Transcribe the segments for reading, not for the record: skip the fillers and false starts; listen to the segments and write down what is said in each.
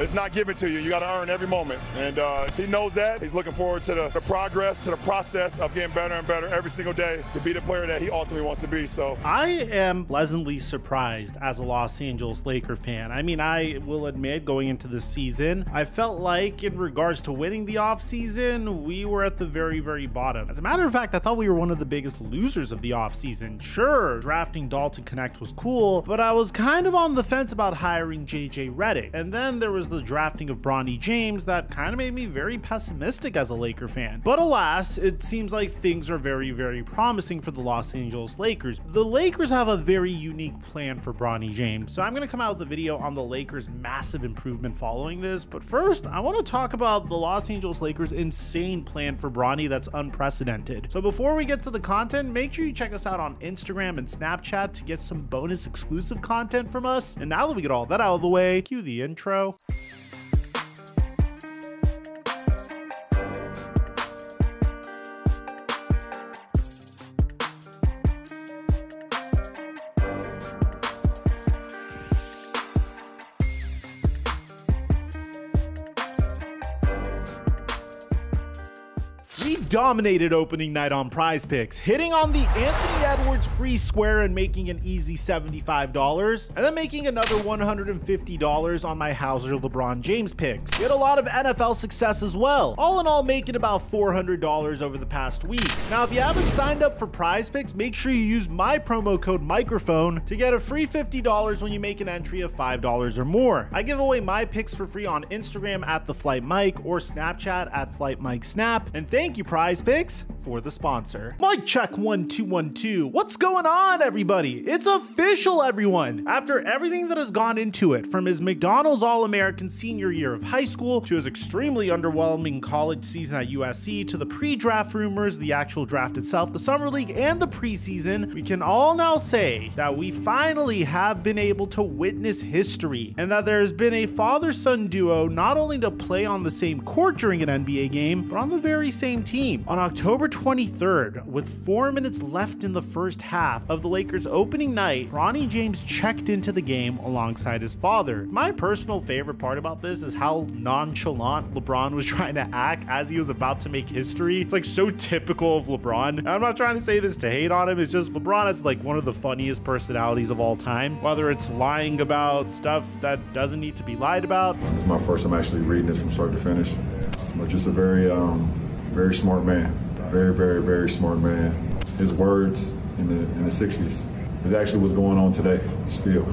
It's not given to you. You got to earn every moment. And he knows that. He's looking forward to the progress, to the process of getting better and better every single day to be the player that he ultimately wants to be. So I am pleasantly surprised as a Los Angeles Laker fan. I mean, I will admit, going into this season, I felt like in regards to winning the offseason, we were at the very, very bottom. As a matter of fact, I thought we were one of the biggest losers of the offseason. Sure, drafting Dalton Connect was cool, but I was kind of on the fence about hiring JJ Redick. And then there was the drafting of Bronny James that kind of made me very pessimistic as a Laker fan. But alas, it seems like things are very, very promising for the Los Angeles Lakers. The Lakers have a very unique plan for Bronny James, so I'm going to come out with a video on the Lakers' massive improvement following this. But first, I want to talk about the Los Angeles Lakers' insane plan for Bronny that's unprecedented. So before we get to the content, make sure you check us out on Instagram and Snapchat to get some bonus exclusive content from us. And now that we get all that out of the way, cue the intro. We dominated opening night on Prize Picks, hitting on the Anthony Edwards free square and making an easy $75, and then making another $150 on my Hauser LeBron James picks. We had a lot of NFL success as well, all in all making about $400 over the past week. Now, if you haven't signed up for Prize Picks, make sure you use my promo code microphone to get a free $50 when you make an entry of $5 or more. I give away my picks for free on Instagram at TheFlightMike or Snapchat at FlightMikeSnap, and thank you Prize Picks for the sponsor. Mic check 1 2 1 2. What's going on, everybody? It's official, everyone. After everything that has gone into it, from his McDonald's All-American senior year of high school to his extremely underwhelming college season at USC to the pre-draft rumors, the actual draft itself, the summer league, and the preseason, we can all now say that we finally have been able to witness history, and that there has been a father-son duo not only to play on the same court during an NBA game, but on the very same team. On October 23rd, with 4 minutes left in the first half of the Lakers' opening night, Bronny James checked into the game alongside his father. My personal favorite part about this is how nonchalant LeBron was trying to act as he was about to make history. It's like so typical of LeBron. And I'm not trying to say this to hate on him, it's just LeBron is like one of the funniest personalities of all time, whether it's lying about stuff that doesn't need to be lied about. It's my first time actually reading this from start to finish. But just a very smart man. Very smart man. His words in the 60s is actually what's going on today still.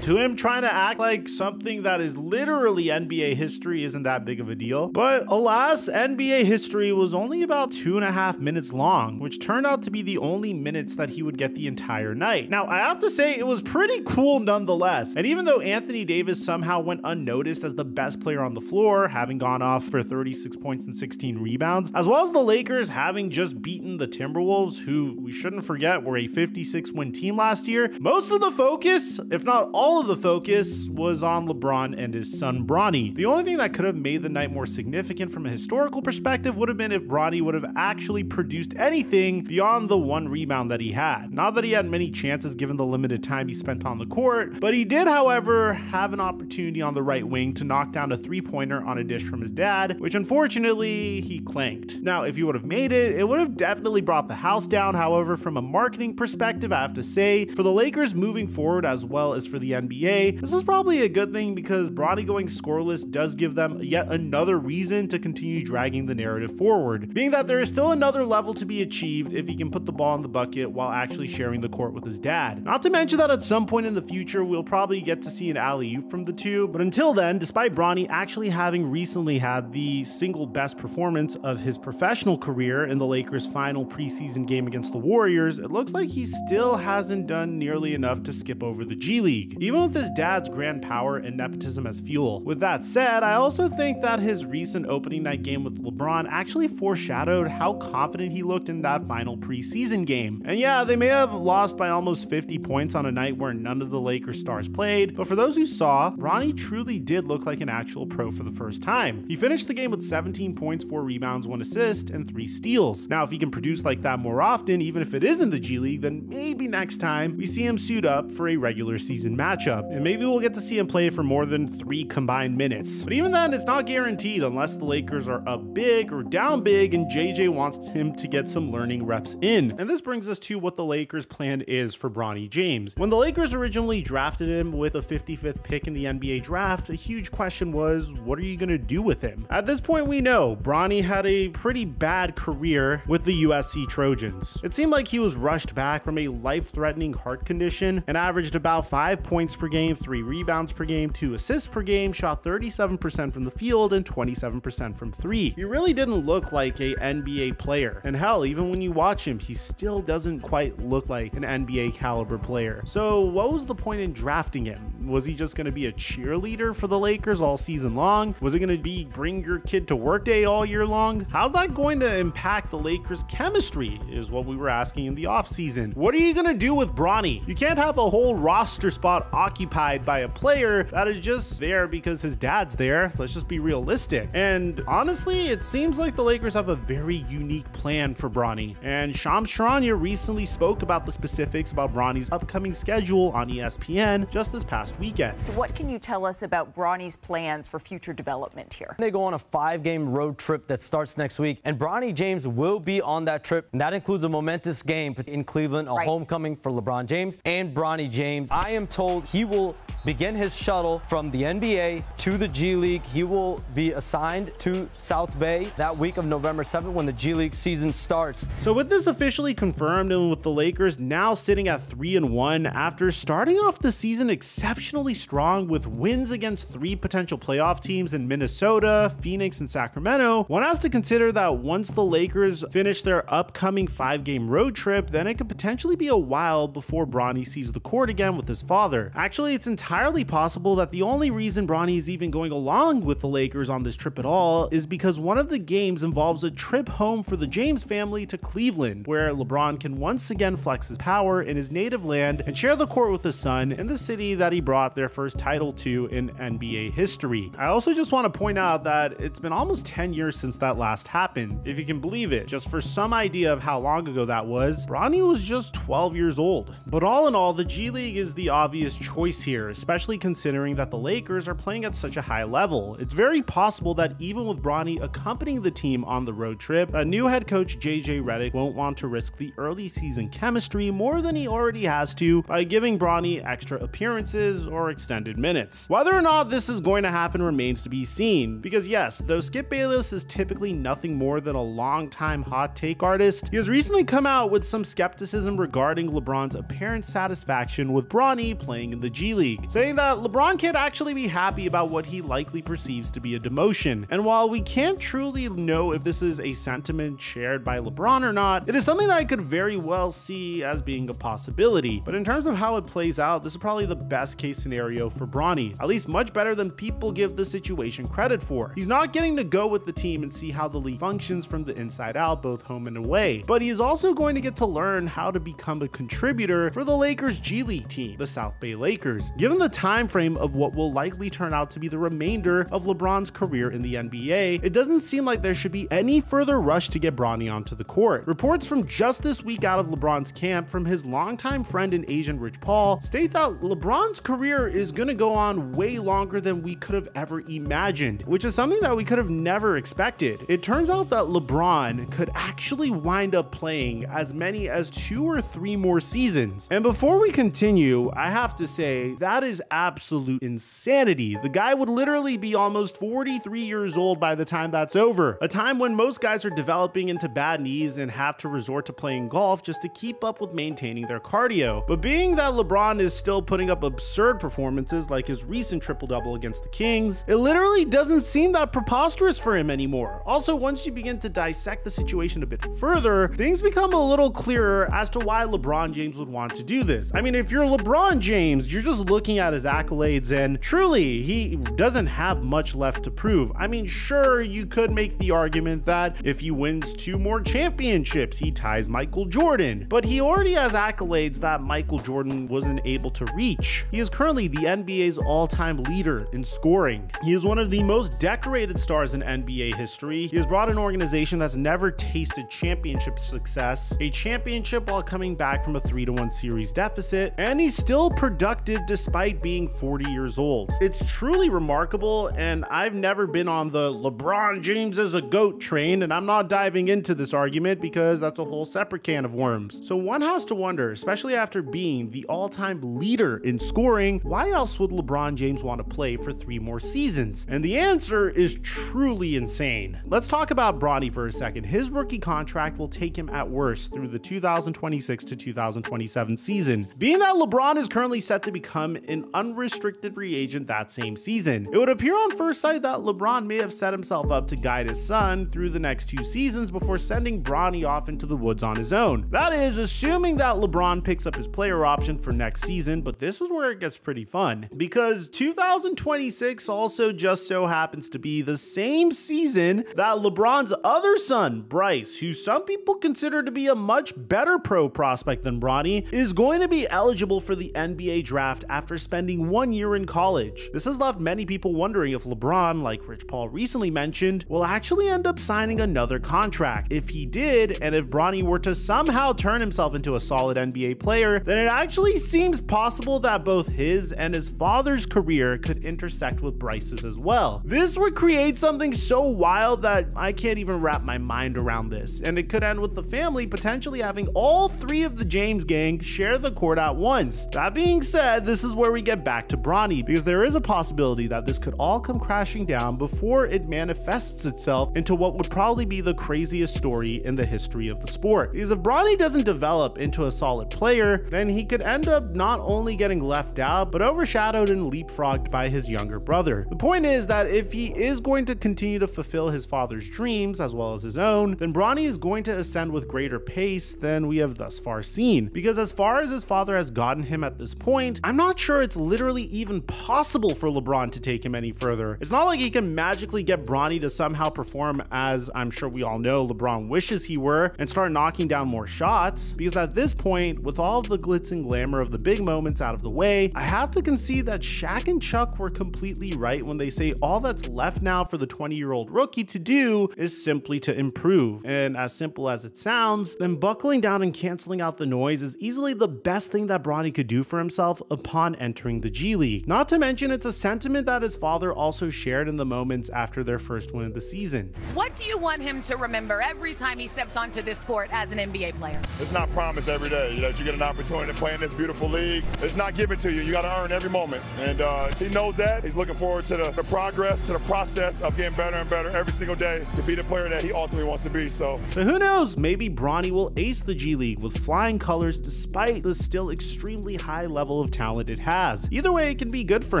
To him, trying to act like something that is literally NBA history isn't that big of a deal. But alas, NBA history was only about 2.5 minutes long, which turned out to be the only minutes that he would get the entire night. Now, I have to say it was pretty cool nonetheless. And even though Anthony Davis somehow went unnoticed as the best player on the floor, having gone off for 36 points and 16 rebounds, as well as the Lakers having just beaten the Timberwolves, who we shouldn't forget were a 56-win team last year, most of the focus, if not all of the focus, was on LeBron and his son Bronny. The only thing that could have made the night more significant from a historical perspective would have been if Bronny would have actually produced anything beyond the one rebound that he had. Not that he had many chances given the limited time he spent on the court, but he did, however, have an opportunity on the right wing to knock down a three-pointer on a dish from his dad, which unfortunately he clanked. Now, if he would have made it, it would have definitely brought the house down. However, from a marketing perspective, I have to say, for the Lakers moving forward as well as for the NBA, this is probably a good thing because Bronny going scoreless does give them yet another reason to continue dragging the narrative forward, being that there is still another level to be achieved if he can put the ball in the bucket while actually sharing the court with his dad. Not to mention that at some point in the future, we'll probably get to see an alley-oop from the two, but until then, despite Bronny actually having recently had the single best performance of his professional career in the Lakers' final preseason game against the Warriors, it looks like he still hasn't done nearly enough to skip over the G League, even with his dad's grand power and nepotism as fuel. With that said, I also think that his recent opening night game with LeBron actually foreshadowed how confident he looked in that final preseason game. And yeah, they may have lost by almost 50 points on a night where none of the Lakers stars played, but for those who saw, Bronny truly did look like an actual pro for the first time. He finished the game with 17 points, 4 rebounds, 1 assist, and 3 steals. Now, if he can produce like that more often, even if it is in the G League, then maybe next time we see him suit up for a regular season matchup. matchup, and maybe we'll get to see him play for more than 3 combined minutes. But even then, it's not guaranteed unless the Lakers are up big or down big and JJ wants him to get some learning reps in. And this brings us to what the Lakers' plan is for Bronny James. When the Lakers originally drafted him with a 55th pick in the NBA draft, a huge question was, what are you going to do with him? At this point, we know Bronny had a pretty bad career with the USC Trojans. It seemed like he was rushed back from a life-threatening heart condition and averaged about 5 points per game, 3 rebounds per game, 2 assists per game, shot 37% from the field and 27% from 3. He really didn't look like a NBA player. And hell, even when you watch him, he still doesn't quite look like an NBA caliber player. So what was the point in drafting him? Was he just going to be a cheerleader for the Lakers all season long? Was it going to be bring your kid to work day all year long? How's that going to impact the Lakers' chemistry is what we were asking in the offseason. What are you going to do with Bronny? You can't have a whole roster spot occupied by a player that is just there because his dad's there. Let's just be realistic. And honestly, it seems like the Lakers have a very unique plan for Bronny. And Shams Charania recently spoke about the specifics about Bronny's upcoming schedule on ESPN just this past weekend. What can you tell us about Bronny's plans for future development here? They go on a 5-game road trip that starts next week, and Bronny James will be on that trip. And that includes a momentous game in Cleveland, a homecoming for LeBron James and Bronny James. I am told he will begin his shuttle from the NBA to the G League. He will be assigned to South Bay that week of November 7th when the G League season starts. So with this officially confirmed and with the Lakers now sitting at 3-1 after starting off the season exceptionally strong with wins against 3 potential playoff teams in Minnesota, Phoenix, and Sacramento, one has to consider that once the Lakers finish their upcoming 5-game road trip, then it could potentially be a while before Bronny sees the court again with his father. Actually, it's entirely possible that the only reason Bronny is even going along with the Lakers on this trip at all is because one of the games involves a trip home for the James family to Cleveland, where LeBron can once again flex his power in his native land and share the court with his son in the city that he brought their first title to in NBA history. I also just want to point out that it's been almost 10 years since that last happened, if you can believe it. Just for some idea of how long ago that was, Bronny was just 12 years old. But all in all, the G League is the obvious choice here, especially considering that the Lakers are playing at such a high level. It's very possible that even with Bronny accompanying the team on the road trip, a new head coach JJ Redick won't want to risk the early season chemistry more than he already has to by giving Bronny extra appearances or extended minutes. Whether or not this is going to happen remains to be seen, because yes, though Skip Bayless is typically nothing more than a long-time hot take artist, he has recently come out with some skepticism regarding LeBron's apparent satisfaction with Bronny playing in the G League, saying that LeBron can't actually be happy about what he likely perceives to be a demotion. And while we can't truly know if this is a sentiment shared by LeBron or not, it is something that I could very well see as being a possibility. But in terms of how it plays out, this is probably the best case scenario for Bronny, at least much better than people give the situation credit for. He's not getting to go with the team and see how the league functions from the inside out, both home and away, but he is also going to get to learn how to become a contributor for the Lakers G League team, the South Bay Lakers. Given the time frame of what will likely turn out to be the remainder of LeBron's career in the NBA, it doesn't seem like there should be any further rush to get Bronny onto the court. Reports from just this week out of LeBron's camp from his longtime friend and agent Rich Paul state that LeBron's career is going to go on way longer than we could have ever imagined, which is something that we could have never expected. It turns out that LeBron could actually wind up playing as many as 2 or 3 more seasons. And before we continue, I have to say that is absolute insanity. The guy would literally be almost 43 years old by the time that's over, a time when most guys are developing into bad knees and have to resort to playing golf just to keep up with maintaining their cardio. But being that LeBron is still putting up absurd performances like his recent triple-double against the Kings, it literally doesn't seem that preposterous for him anymore. Also, once you begin to dissect the situation a bit further, things become a little clearer as to why LeBron James would want to do this. I mean, if you're LeBron James, you're just looking at his accolades and truly, he doesn't have much left to prove. I mean, sure, you could make the argument that if he wins 2 more championships, he ties Michael Jordan, but he already has accolades that Michael Jordan wasn't able to reach. He is currently the NBA's all-time leader in scoring. He is one of the most decorated stars in NBA history. He has brought an organization that's never tasted championship success, a championship while coming back from a 3-1 series deficit, and he's still productive despite despite being 40 years old. It's truly remarkable, and I've never been on the LeBron James is a GOAT train, and I'm not diving into this argument because that's a whole separate can of worms. So one has to wonder, especially after being the all-time leader in scoring, why else would LeBron James want to play for 3 more seasons? And the answer is truly insane. Let's talk about Bronny for a second. His rookie contract will take him at worst through the 2026 to 2027 season, being that LeBron is currently set to become an unrestricted free agent that same season. It would appear on first sight that LeBron may have set himself up to guide his son through the next 2 seasons before sending Bronny off into the woods on his own. That is, assuming that LeBron picks up his player option for next season, but this is where it gets pretty fun, because 2026 also just so happens to be the same season that LeBron's other son, Bryce, who some people consider to be a much better pro prospect than Bronny, is going to be eligible for the NBA draft after spending 1 year in college. This has left many people wondering if LeBron, like Rich Paul recently mentioned, will actually end up signing another contract. If he did, and if Bronny were to somehow turn himself into a solid NBA player, then it actually seems possible that both his and his father's career could intersect with Bryce's as well. This would create something so wild that I can't even wrap my mind around this, and it could end with the family potentially having all 3 of the James gang share the court at once. That being said, this is where we get back to Bronny, because there is a possibility that this could all come crashing down before it manifests itself into what would probably be the craziest story in the history of the sport. Because if Bronny doesn't develop into a solid player, then he could end up not only getting left out, but overshadowed and leapfrogged by his younger brother. The point is that if he is going to continue to fulfill his father's dreams as well as his own, then Bronny is going to ascend with greater pace than we have thus far seen. Because as far as his father has gotten him at this point, I'm not sure it's literally even possible for LeBron to take him any further. It's not like he can magically get Bronny to somehow perform as I'm sure we all know LeBron wishes he were and start knocking down more shots, because at this point, with all of the glitz and glamour of the big moments out of the way, I have to concede that Shaq and Chuck were completely right when they say all that's left now for the 20-year-old rookie to do is simply to improve. And as simple as it sounds, then buckling down and canceling out the noise is easily the best thing that Bronny could do for himself upon entering the G League. Not to mention, it's a sentiment that his father also shared in the moments after their first win of the season. What do you want him to remember every time he steps onto this court as an NBA player? It's not promised every day that you get an opportunity to play in this beautiful league. It's not given to you. You got to earn every moment. And he knows that. He's looking forward to the progress, to the process of getting better and better every single day to be the player that he ultimately wants to be. So who knows? Maybe Bronny will ace the G League with flying colors despite the still extremely high level of talent it has. Either way, it can be good for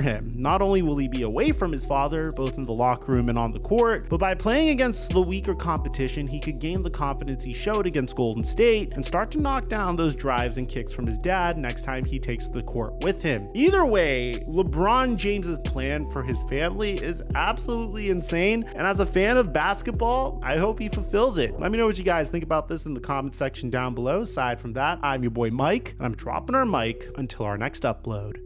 him. Not only will he be away from his father, both in the locker room and on the court, but by playing against the weaker competition, he could gain the confidence he showed against Golden State and start to knock down those drives and kicks from his dad next time he takes the court with him. Either way, LeBron James's plan for his family is absolutely insane, and as a fan of basketball, I hope he fulfills it. Let me know what you guys think about this in the comment section down below. Aside from that, I'm your boy Mike, and I'm dropping our mic until our next upload.